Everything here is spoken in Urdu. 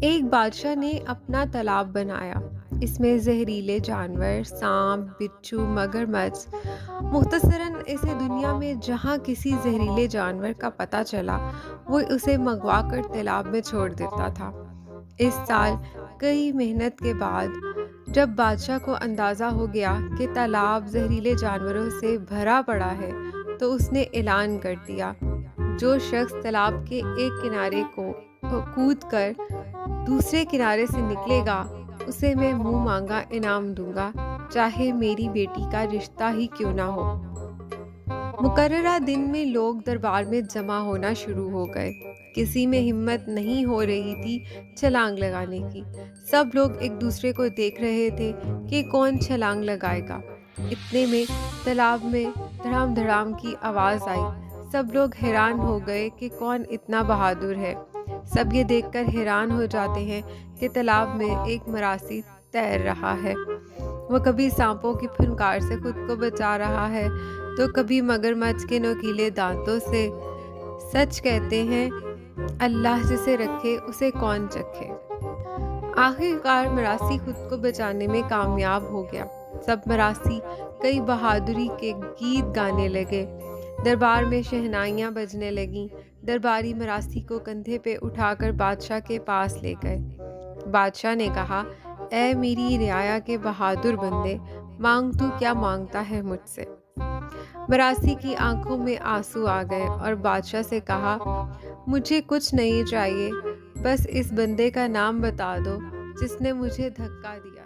ایک بادشاہ نے اپنا تالاب بنایا۔ اس میں زہریلے جانور، سانپ، بچھو، مگرمچھ، مختصراً اسے دنیا میں جہاں کسی زہریلے جانور کا پتہ چلا وہ اسے منگوا کر تالاب میں چھوڑ دیتا تھا۔ اس سال کئی محنت کے بعد جب بادشاہ کو اندازہ ہو گیا کہ تالاب زہریلے جانوروں سے بھرا پڑا ہے تو اس نے اعلان کر دیا، جو شخص تالاب کے ایک کنارے کو کود کر دوسرے کنارے سے نکلے گا اسے میں منہ مانگا انعام دوں گا، چاہے میری بیٹی کا رشتہ ہی کیوں نہ ہو۔ مقررہ دن میں لوگ دربار میں جمع ہونا شروع ہو گئے۔ کسی میں ہمت نہیں ہو رہی تھی چھلانگ لگانے کی۔ سب لوگ ایک دوسرے کو دیکھ رہے تھے کہ کون چھلانگ لگائے گا۔ اتنے میں تالاب میں دھڑام دھڑام کی آواز آئی۔ سب لوگ حیران ہو گئے کہ کون اتنا بہادر ہے۔ سب یہ دیکھ کر حیران ہو جاتے ہیں کہ تالاب میں ایک مراسی تیر رہا ہے۔ وہ کبھی سانپوں کی پھنکار سے خود کو بچا رہا ہے تو کبھی مگرمچھ کے نوکیلے دانتوں سے۔ سچ کہتے ہیں، اللہ جسے رکھے اسے کون چکھے۔ آخر کار مراسی خود کو بچانے میں کامیاب ہو گیا۔ سب مراسی کئی بہادری کے گیت گانے لگے۔ دربار میں شہنائیاں بجنے لگیں۔ درباری مراسی کو کندھے پہ اٹھا کر بادشاہ کے پاس لے گئے۔ بادشاہ نے کہا، اے میری رعایا کے بہادر بندے، مانگ تو کیا مانگتا ہے مجھ سے؟ مراسی کی آنکھوں میں آنسو آ گئے اور بادشاہ سے کہا، مجھے کچھ نہیں چاہیے، بس اس بندے کا نام بتا دو جس نے مجھے دھکا دیا۔